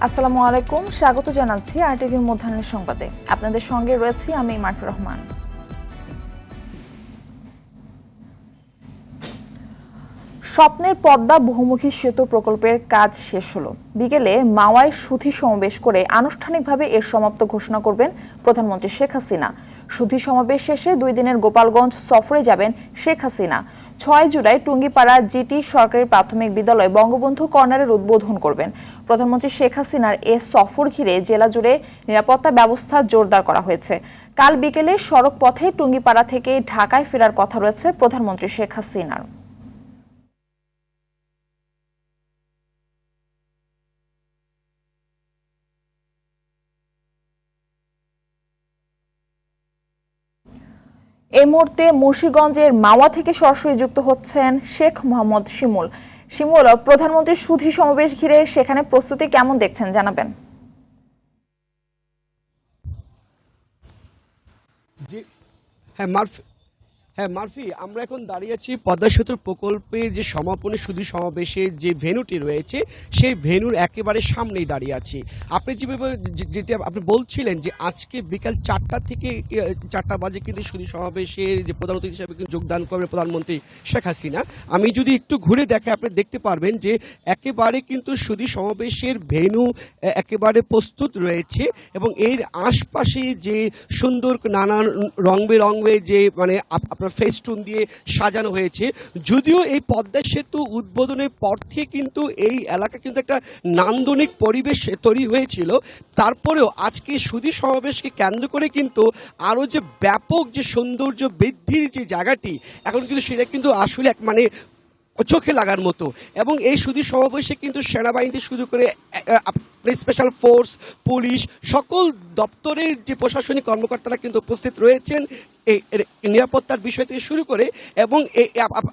আসসালামু আলাইকুম, স্বাগত জানাচ্ছি আরটিভির মধ্যাহ্নের সংবাদে। আপনাদের সঙ্গে রয়েছি আমি মারফি রহমান। স্বপ্নের পদ্মা বহুমুখী সেতু প্রকল্পের কাজ শেষ হলো। বিকেলে মাওয়ায় সুধী সমাবেশ করে আনুষ্ঠানিকভাবে এর সমাপ্ত ঘোষণা করবেন প্রধানমন্ত্রী শেখ হাসিনা। সুধী সমাবেশ শেষে 2 দিনের গোপালগঞ্জ সফরে যাবেন শেখ হাসিনা। 6 জুলাই টুঙ্গিপাড়া জিটি সরকারি প্রাথমিক বিদ্যালয় বঙ্গবন্ধু কর্নারের উদ্বোধন করবেন। প্রধানমন্ত্রী শেখ হাসিনার এ সফর ঘিরে জেলা জুড়ে নিরাপত্তা ব্যবস্থা জোরদার করা হয়েছে। কাল বিকেলে সড়ক পথে টুঙ্গিপাড়া থেকে ঢাকায় ফেরার কথা রয়েছে প্রধানমন্ত্রী শেখ হাসিনার। এই মুহূর্তে মুন্সিগঞ্জের মাওয়া থেকে সরাসরি যুক্ত হচ্ছেন শেখ মোহাম্মদ শিমুল। শিমুল, প্রধানমন্ত্রীর সুধী সমাবেশ ঘিরে সেখানে প্রস্তুতি কেমন দেখছেন জানাবেন? মারফি, আমরা এখন দাঁড়িয়ে আছি পদ্মা সেতুর প্রকল্পের যে সমাপনী সুধী সমাবেশের যে ভেন্যুটি রয়েছে সেই ভেন্যুর একেবারে সামনেই দাঁড়িয়ে আছি। আপনি যেটা আপনি বলছিলেন যে আজকে বিকাল 4টা থেকে 4টা বাজে কিন্তু সুধী সমাবেশের যে প্রধান অতিথি হিসেবে কিন্তু যোগদান করবে প্রধানমন্ত্রী শেখ হাসিনা। আমি যদি একটু ঘুরে দেখে আপনি দেখতে পারবেন যে একেবারে কিন্তু সুধী সমাবেশের ভেন্যু একেবারে প্রস্তুত রয়েছে এবং এর আশপাশে যে সুন্দর নানান রং বেরঙে যে মানে আপনার ফেস্টুন দিয়ে সাজানো হয়েছে। যদিও এই পদ্মা সেতু উদ্বোধনের পর থেকে কিন্তু এই এলাকা কিন্তু একটা নান্দনিক পরিবেশ তৈরি হয়েছিল, তারপরেও আজকে সুধী সমাবেশকে কেন্দ্র করে কিন্তু আরও যে ব্যাপক যে সৌন্দর্য বৃদ্ধির যে জায়গাটি এখন কিন্তু সেটা কিন্তু আসলে এক মানে চোখে লাগার মতো। এবং এই সুধী সমাবেশে কিন্তু সেনাবাহিনী শুরু করে স্পেশাল ফোর্স, পুলিশ, সকল দপ্তরের যে প্রশাসনিক কর্মকর্তারা কিন্তু উপস্থিত রয়েছেন এই নিরাপত্তার বিষয় থেকে শুরু করে। এবং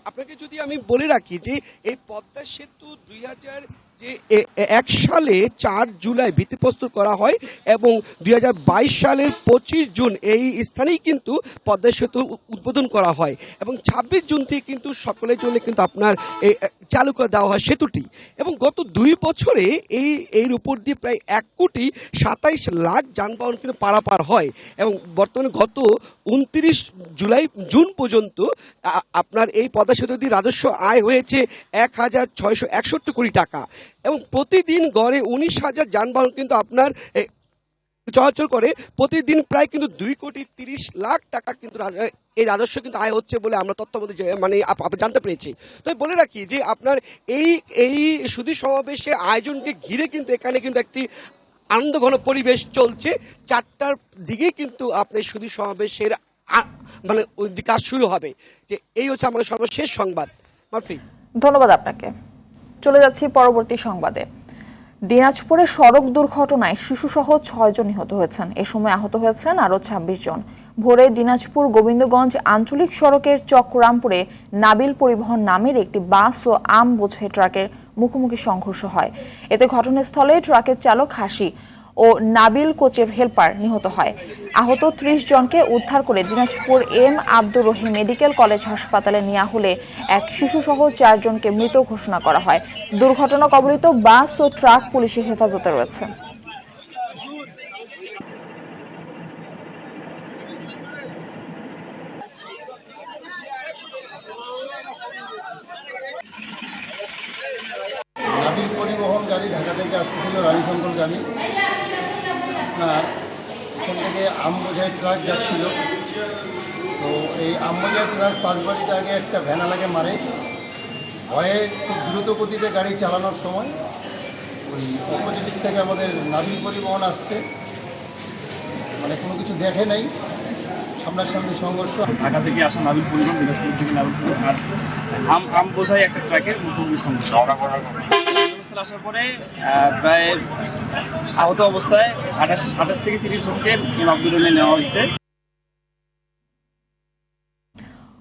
আপনাকে যদি আমি বলে রাখি যে এই পদ্মা সেতু 2001 সালে 4 জুলাই ভিত্তিপ্রস্তর করা হয় এবং 2022 সালের 25 জুন এই স্থানেই কিন্তু পদ্মা সেতু উদ্বোধন করা হয় এবং 26 জুন থেকে কিন্তু সকলের জন্য কিন্তু আপনার চালু করে দেওয়া হয় সেতুটি। এবং গত 2 বছরে এর উপর দিয়ে প্রায় 1,27,00,000 যানবাহন কিন্তু পারাপার হয় এবং বর্তমানে গত 29 জুন পর্যন্ত আপনার এই পদ্মা সেতু দিয়ে রাজস্ব আয় হয়েছে 1,661 কোটি টাকা এবং প্রতিদিন গড়ে 19,000 যানবাহন কিন্তু আপনার চলাচল করে। প্রতিদিন প্রায় কিন্তু 2,30,00,000 টাকা কিন্তু এই রাজস্ব কিন্তু আয় হচ্ছে বলে আমরা তথ্য মধ্যে মানে জানতে পেরেছি। তো বলে রাখি যে আপনার এই সুধী সমাবেশে আয়োজনকে ঘিরে কিন্তু এখানে কিন্তু একটি আনন্দঘন পরিবেশ চলছে। 4টার দিকেই কিন্তু আপনার সুধী সমাবেশের মানে কাজ শুরু হবে। যে এই হচ্ছে আমাদের সর্বশেষ সংবাদ। মারফি, ধন্যবাদ আপনাকে। চলে যাচ্ছি পরবর্তী সংবাদে। দিনাজপুরে সড়ক দুর্ঘটনায় শিশুসহ 6 জন নিহত হয়েছেন। এ সময় আহত হয়েছেন আরও 26 জন। ভোরে দিনাজপুর গোবিন্দগঞ্জ আঞ্চলিক সড়কের চকরামপুরে নাবিল পরিবহন নামের একটি বাস ও আম বোঝাই ট্রাকের মুখোমুখি সংঘর্ষ হয়। এতে ঘটনাস্থলে ট্রাকের চালক হাসি ও নাবিল কোচের হেলপার নিহত হয়। আহত 30 জনকে উদ্ধার করে Dinajpur M Abdur Rahim medical college হাসপাতালে নেওয়া হলে এক শিশুসহ 4 জনকে মৃত ঘোষণা করা হয়। দুর্ঘটনা কবলিত বাস ও ট্রাক পুলিশের হেফাজতে রয়েছে। নাবিল পরিবহন গাড়ি ঢাকা থেকে আসতেছিল রানীশঙ্কর গাড়ি। আপনার এখান থেকে আম বোঝাই ট্রাক যাচ্ছিল। তো এই আম বোঝাই ট্রাক পাঁচবাড়িতে আগে একটা ভ্যানালাকে মারে। ভয়ে খুব দ্রুত গতিতে গাড়ি চালানোর সময় ওই অপোজিট থেকে আমাদের নাবিল পরিবহন আসছে, মানে কোনো কিছু দেখে নাই, সামনাসামনি সংঘর্ষ। ঢাকা থেকে আসা নাবিল পরিবহন, দিনাজপুর থেকে নাবিল পরিবহন আর আম বোঝাই একটা ট্রাকের মুখোমুখি সংঘর্ষ। আসার পরে প্রায় আহত অবস্থায় 28 থেকে 30 জনকে এম আব্দুর রহিমে নেওয়া হয়েছে।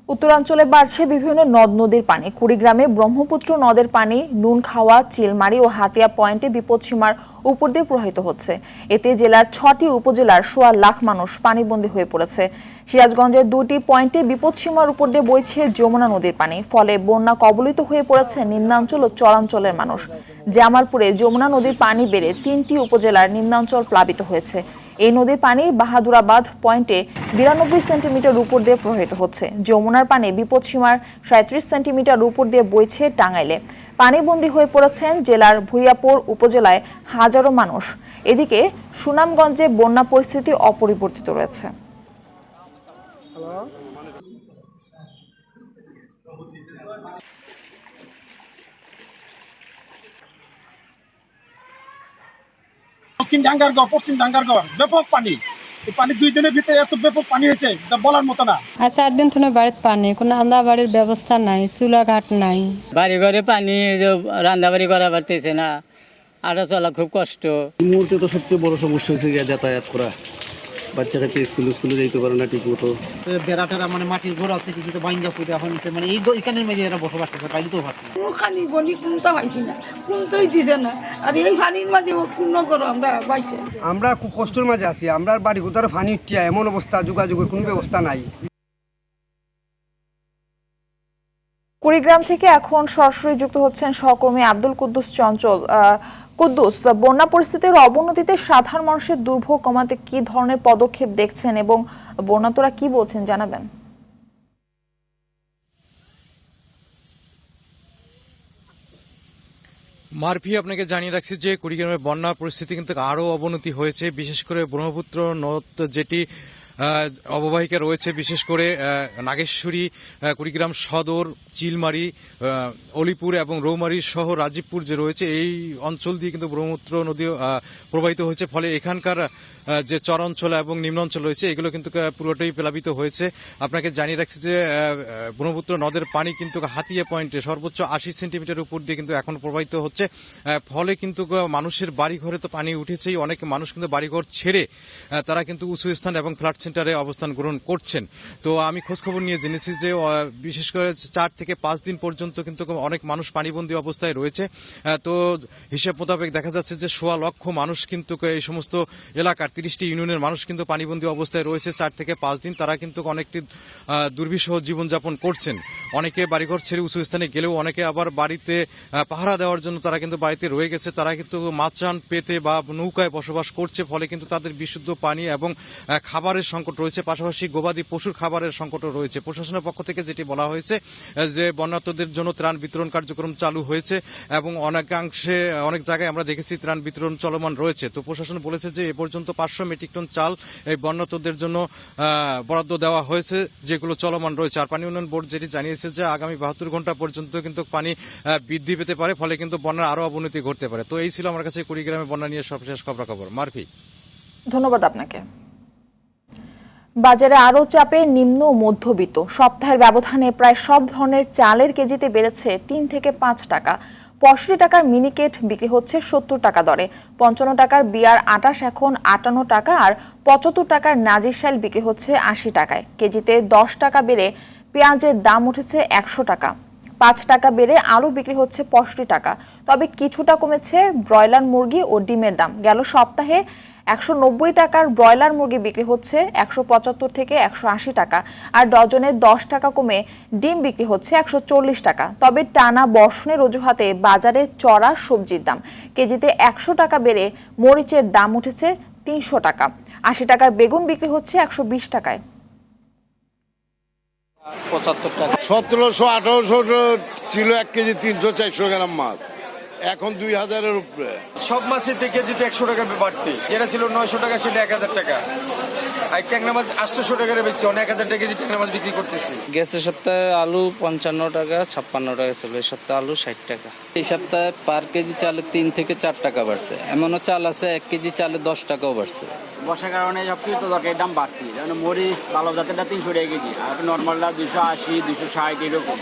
উত্তরাঞ্চলে বাড়ছে বিভিন্ন নদ নদীর পানি। কুড়িগ্রামে ব্রহ্মপুত্র নদের পানি নুনখাওয়া, চিলমারি ও হাতিয়া পয়েন্টে বিপদসীমার উপর দিয়ে প্রবাহিত হচ্ছে। এতে জেলার 6টি উপজেলার 1,000,000 মানুষ পানিবন্দী হয়ে পড়েছে। সিরাজগঞ্জের 2টি পয়েন্টে বিপদসীমার উপর দিয়ে বইছে যমুনা নদীর পানি, ফলে বন্যা কবলিত হয়ে পড়েছে নিম্নাঞ্চল ও চরাঞ্চলের মানুষ। জামালপুরে যমুনা নদীর পানি বেড়ে 3টি উপজেলার নিম্নাঞ্চল প্লাবিত হয়েছে। এই নদীর পানি বাহাদুরাবাদ পয়েন্টে 92 সেন্টিমিটার উপর দিয়ে প্রবাহিত হচ্ছে। যমুনার পানি বিপদসীমার 37 সেন্টিমিটার উপর দিয়ে বইছে টাঙ্গাইলে। পানিবন্দী হয়ে পড়েছেন জেলার ভুইয়াপুর উপজেলায় হাজারো মানুষ। এদিকে সুনামগঞ্জে বন্যা পরিস্থিতি অপরিবর্তিত রয়েছে। দক্ষিণ ডাঙ্গারগড়, পশ্চিম ডাঙ্গারগড় ব্যাপক পানি। এই পানি 2 দিনের ভিতরে এত ব্যাপক পানি হয়েছে তা বলার মতো না। আর 4 দিন ধরে বাড়িতে পানি, কোনো রান্না বাড়ির ব্যবস্থা নাই, চুলা ঘাট নাই। বাড়ি ঘরে পানি, যে রান্না বাড়ি করা পারতেছে না, আটা চলা খুব কষ্ট। এই মুহূর্তে তো সবচেয়ে বড় সমস্যা হচ্ছে যাতায়াত করা। বাচ্চা কাচ্চা স্কুলে যেতে পারে না ঠিক মতো। বেড়াটেরা মানে মাটির ঘর আছে, কিছু তো বাইন্দা ফুটে এখন মানে এইখানের মাঝে এরা বসবাস করতে পাইতেও পারছে না। খালি বলি কোনটা পাইছি না, কোনটাই দিছে না। আর এই পানির মাঝে পূর্ণ করো আমরা পাইছে। আমরা খুব কষ্টের মাঝে আছি। আমরা বাড়ি কোথাও পানি উঠিয়া এমন অবস্থা, যোগাযোগের কোনো ব্যবস্থা নাই। কুড়িগ্রাম থেকে এখন সরাসরি যুক্ত হচ্ছেন সহকর্মী আব্দুল কুদ্দুস চঞ্চল। কুদ্দুস, বন্যা পরিস্থিতির অবনতিতে সাধারণ মানুষের দুর্ভোগ কমাতে কি ধরনের পদক্ষেপ দেখছেন এবং বন্যাতরা কি বলছেন জানাবেন। মারফি, আপনাকে জানিয়ে রাখছি যে কুড়িগ্রামের বন্যা পরিস্থিতি কিন্তু আরও অবনতি হয়েছে। বিশেষ করে ব্রহ্মপুত্র নদ যেটি অববাহিকা রয়েছে, বিশেষ করে নাগেশ্বরী, কুড়িগ্রাম সদর, চিলমারি, অলিপুর এবং রৌমারী সহ রাজীবপুর যে রয়েছে, এই অঞ্চল দিয়ে কিন্তু ব্রহ্মপুত্র নদী প্রবাহিত হয়েছে। ফলে এখানকার যে চরাঞ্চল এবং নিম্নাঞ্চল রয়েছে এগুলো কিন্তু পুরোটাই প্লাবিত হয়েছে। আপনাকে জানিয়ে রাখছি যে ব্রহ্মপুত্র নদের পানি কিন্তু হাতিয়া পয়েন্টে সর্বোচ্চ 80 সেন্টিমিটার উপর দিয়ে কিন্তু এখন প্রবাহিত হচ্ছে। ফলে কিন্তু মানুষের বাড়িঘরে তো পানি উঠেছেই, অনেক মানুষ কিন্তু বাড়িঘর ছেড়ে তারা কিন্তু উঁচু স্থান এবং ফ্ল্যাট সেন্টারে অবস্থান গ্রহণ করছেন। তো আমি খোঁজখবর নিয়ে জেনেছি যে বিশেষ করে 4 থেকে 5 দিন পর্যন্ত কিন্তু অনেক মানুষ পানিবন্দী অবস্থায় রয়েছে। তো হিসেব মোতাবেক দেখা যাচ্ছে যে 1.25 লক্ষ মানুষ কিন্তু এই সমস্ত এলাকার 30টি ইউনিয়নের মানুষ কিন্তু পানিবন্দী অবস্থায় রয়েছে 4 থেকে 5 দিন। তারা কিন্তু অনেকটি দুর্বিষহ জীবনযাপন করছেন। অনেকে বাড়িঘর ছেড়ে উঁচু স্থানে গেলেও অনেকে আবার বাড়িতে পাহারা দেওয়ার জন্য তারা কিন্তু বাড়িতে রয়ে গেছে। তারা কিন্তু মাচান পেতে বা নৌকায় বসবাস করছে। ফলে কিন্তু তাদের বিশুদ্ধ পানি এবং খাবারের সংকট রয়েছে, পাশাপাশি গবাদি পশুর খাবারের সংকটও রয়েছে। প্রশাসনের পক্ষ থেকে যেটি বলা হয়েছে যে বন্যার্তদের জন্য ত্রাণ বিতরণ কার্যক্রম চালু হয়েছে এবং অনেকাংশে অনেক জায়গায় আমরা দেখেছি ত্রাণ বিতরণ চলমান রয়েছে। তো প্রশাসন বলেছে যে এ পর্যন্ত 500 মেট্রিক টন চাল এই বন্যার্তদের জন্য বরাদ্দ দেওয়া হয়েছে, যেগুলো চলমান রয়েছে। আর পানি উন্নয়ন বোর্ড যেটি জানিয়েছে যে আগামী 72 ঘন্টা পর্যন্ত কিন্তু পানি বৃদ্ধি পেতে পারে, ফলে কিন্তু বন্যার আরও অবনতি ঘটতে পারে। তো এই ছিল আমার কাছে কুড়িগ্রামে বন্যা নিয়ে সর্বশেষ খবরাখবর। মারফি, ধন্যবাদ আপনাকে। বাজারে আরও চাপে নিম্ন ও মধ্যবিত্ত। সপ্তাহের ব্যবধানে প্রায় সব ধরনের চালের কেজিতে বেড়েছে 3 থেকে 5 টাকা। 65 টাকার মিনিকেট বিক্রি হচ্ছে 70 টাকা দরে। 55 টাকার বিয়ার 28 এখন 58 টাকা, আর 75 টাকার নাজির শাইল বিক্রি হচ্ছে 80 টাকায়। কেজিতে 10 টাকা বেড়ে পেঁয়াজের দাম উঠেছে 100 টাকা। 5 টাকা বেড়ে আলু বিক্রি হচ্ছে 65 টাকা। তবে কিছুটা কমেছে ব্রয়লার মুরগি ও ডিমের দাম। গেল সপ্তাহে 190 টাকার ব্রয়লার মুরগি বিক্রি হচ্ছে 175 থেকে 180 টাকা, আর ডজনে 10 টাকা কমে ডিম বিক্রি হচ্ছে 140 টাকা। তবে টানা বর্ষণের অজুহাতে বাজারে চড়া সবজির দাম। কেজিতে 100 টাকা বেড়ে মরিচের দাম উঠেছে 300 টাকা। 80 টাকার বেগুন বিক্রি হচ্ছে 120 টাকায়। 75 টাকা। 1700-1800 ছিল 1 কেজি 300-400 গ্রাম মাছ, এখন 2000-এর উপরে। সব মাছের থেকে কেজিতে 100 টাকা বাড়তি, যেটা ছিল 900 টাকা সেটা 1000 টাকা। আর ট্যাংরা মাছ 800 টাকা বেচছি, 1000 টাকা কেজি ট্যাংরা মাছ বিক্রি করতেছি। গেছে সপ্তাহে আলু 55 টাকা 56 টাকা ছিল, এই সপ্তাহে আলু 60 টাকা। এই সপ্তাহে পার কেজি চালে 3 থেকে 4 টাকা বাড়ছে। এমনও চাল আছে 1 কেজি চালে 10 টাকাও বাড়ছে। বর্ষার কারণে সব কিছু তো দরকারের দাম বাড়তি, যেমন মরিচ ভালো জাতেরটা 300 টাকা কেজি, আর নর্মালটা 280, 260 এরকম।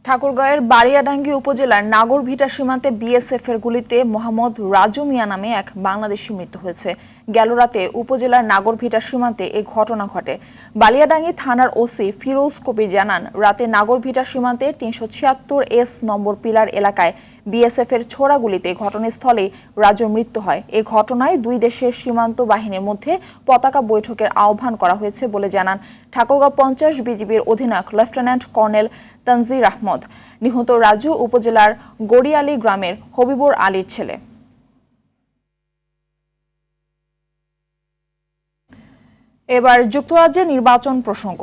ঠাকুরগাঁওয়ের বালিয়াডাঙ্গি উপজেলার নাগরভিটা সীমান্তে বিএসএফ এর গুলিতে মোহাম্মদ রাজু মিয়া নামে এক বাংলাদেশি মৃত্যু হয়েছে। গেল রাতে উপজেলার নাগরভিটা সীমান্তে এই ঘটনা ঘটে। বালিয়াডাঙ্গি থানার ওসি ফিরোজ কবির জানান, রাতে নাগরভিটা সীমান্তে 376 নম্বর পিলার এলাকায় বিএসএফ এর ছোড়া গুলিতে ঘটনাস্থলে রাজুর মৃত্যু হয়। এই ঘটনায় দুই দেশের সীমান্ত বাহিনীর মধ্যে পতাকা বৈঠকের আহ্বান করা হয়েছে বলে জানান ঠাকুরগাঁও 50 বিজিবির অধিনায়ক লেফটেন্যান্ট কর্নেল তানজির আহমদ। নিহত রাজু উপজেলার গড়িয়ালি গ্রামের হবিবুর আলীর ছেলে। এবার যুক্তরাজ্যের নির্বাচন প্রসঙ্গ।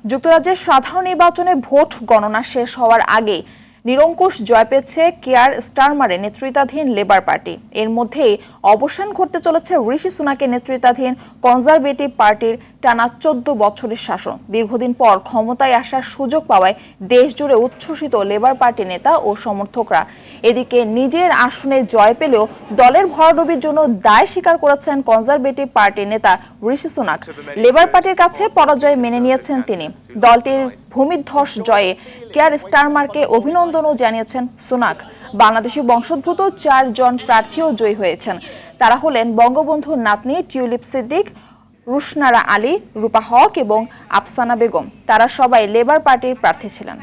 যুক্তরাজ্যের সাধারণ নির্বাচনে ভোট গণনা শেষ হওয়ার আগে নিরঙ্কুশ জয় পেয়েছে কিয়ার স্টারমারের নেতৃত্বাধীন লেবার পার্টি। এর মধ্যেই অবসান ঘটতে চলেছে ঋষি সুনাকের নেতৃত্বাধীন কনজারভেটিভ পার্টির টানা 14 বছরের শাসন। দীর্ঘদিন পর ক্ষমতায় আসার সুযোগ পাওয়ায় দেশ জুড়ে উচ্ছ্বসিত লেবার পার্টি নেতা ও সমর্থকরা। এদিকে নিজের আসনে জয় পেলেও দলের ভরাডুবির জন্য দায় স্বীকার করেছেন কনজারভেটিভ পার্টির নেতা ঋষি সুনাক। লেবার পার্টির কাছে পরাজয় মেনে নিয়েছেন তিনি। দলটির ভূমিধ্বস জয়ে কিয়ার স্টারমারকে অভিনন্দনও জানিয়েছেন সুনাক। বাংলাদেশি বংশোদ্ভূত 4 জন প্রার্থীও জয়ী হয়েছেন। তারা হলেন বঙ্গবন্ধুর নাতনি টিউলিপ সিদ্দিক, রুশনারা আলী, রূপা হক এবং আফসানা বেগম। তারা সবাই লেবার পার্টির প্রার্থী ছিলেন।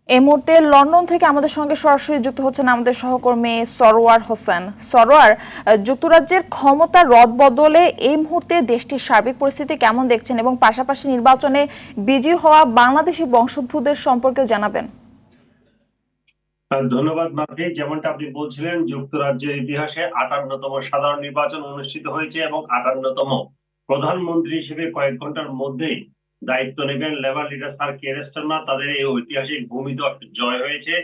এই মুহূর্তে লন্ডন থেকে আমাদের সঙ্গে সরাসরি যুক্ত হচ্ছেন আমাদের সহকর্মী সরোয়ার হোসেন। সরোয়ার, যুক্তরাজ্যের ক্ষমতা রদবদলে এই মুহূর্তে দেশটির সার্বিক পরিস্থিতি কেমন দেখছেন এবং পাশাপাশি নির্বাচনে বিজয়ী হওয়া বাংলাদেশি বংশোদ্ভূতদের সম্পর্কেও জানাবেন। ধন্যবাদ মাধবী। যেমনটা আপনি বলছিলেন, যুক্তরাজ্যের ইতিহাসে 58তম সাধারণ নির্বাচন অনুষ্ঠিত হয়েছে এবং 58তম প্রধানমন্ত্রী হিসেবে কয়েক ঘন্টার মধ্যেই দায়িত্ব নেবেন labour leader sir Keir Starmer. তাদের এই ঐতিহাসিক ভূমিধ্বস জয় হয়েছে।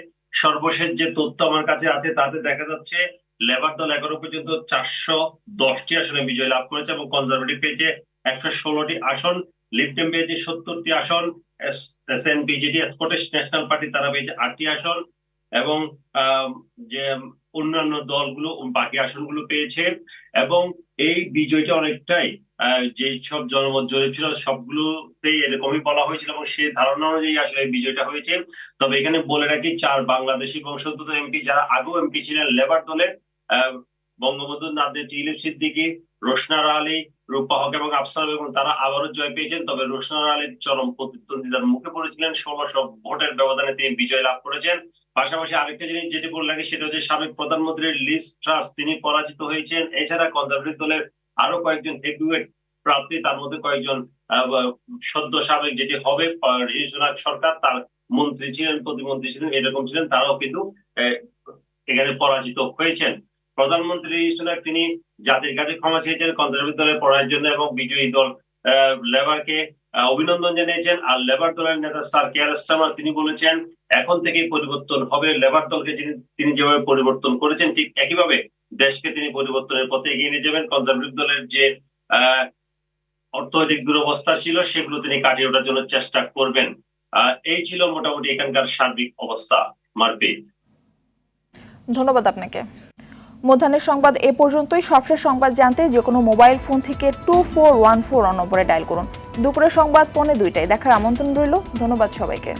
সর্বশেষ যে তথ্য আমার কাছে আছে তাতে দেখা যাচ্ছে লেবার দল 11 পর্যন্ত 410টি আসনে বিজয় লাভ করেছে এবং কনজারভেটিভ পেয়েছে 116টি আসন, লিবডেম পেয়েছে 70টি আসন, এসএনপিজিডি স্কটিশ ন্যাশনাল পার্টি তারা পেয়েছে 8টি আসন এবং যে অন্যান্য দলগুলো বাকি আসনগুলো পেয়েছে। এবং এই বিজয়টা অনেকটাই যে সব জনমত জরিপ ছিল সবগুলোতেই এরকমই বলা হয়েছিল এবং সেই ধারণা অনুযায়ী আসলে বিজয়টা হয়েছে। তবে এখানে বলে রাখি 4 বাংলাদেশি বংশোদ্ভূত এমপি যারা আগেও এমপি ছিলেন লেবার দলের, বঙ্গবন্ধুর নাতনি টিউলিপ সিদ্দিকী, রোশনারা আলী, রূপা হক এবং আফসানা বেগম তারা আবারও জয় পেয়েছেন। তবে রোশনারা আলীর চরম প্রতিদ্বন্দ্বিতার মুখে পড়েছিলেন। 1600 ভোটের ব্যবধানে তিনি বিজয় লাভ করেছেন। পাশাপাশি আরেকটা জিনিস যেটি বলে রাখি সেটা হচ্ছে সাবেক প্রধানমন্ত্রী লিজ ট্রাস তিনি পরাজিত হয়েছেন। এছাড়া কনজারভেটিভ দলের আরো কয়েকজন হেভিওয়েট প্রার্থী, তার মধ্যে কয়েকজন সদ্য সাবেক যেটি হবে ঋষি সুনাক সরকার তার মন্ত্রী ছিলেন, প্রতিমন্ত্রী ছিলেন, এরকম ছিলেন, তারাও কিন্তু এখানে পরাজিত হয়েছেন। প্রধানমন্ত্রী ঋষি সুনাক তিনি জাতির কাছে ক্ষমা চেয়েছেন কনজারভেটিভ দলের পরাজয়ের জন্য এবং বিজয়ী দল লেবারকে অভিনন্দন জানিয়েছেন। আর লেবার দলের নেতা স্যার কিয়ার স্টারমার তিনি বলেছেন এখন থেকেই পরিবর্তন হবে। লেবার দলকে তিনি যেভাবে পরিবর্তন করেছেন ঠিক একইভাবে দেশকে তিনি পরিবর্তনের পথে এগিয়ে নিয়ে যাবেন। কনজারভেটিভ দলের যে অর্থনৈতিক দুরবস্থা ছিল সেগুলো তিনি কাটিয়ে ওঠার জন্য চেষ্টা করবেন। এই ছিল মোটামুটি এখানকার সার্বিক অবস্থা। মারপিট। ধন্যবাদ আপনাকে। মধ্যাহ্নের সংবাদ এ পর্যন্তই। সবশেষ সংবাদ জানতে যে কোনো মোবাইল ফোন থেকে 2414 নম্বরে ডায়াল করুন। দুপুরের সংবাদ 2:45 দেখার আমন্ত্রণ রইল। ধন্যবাদ সবাইকে।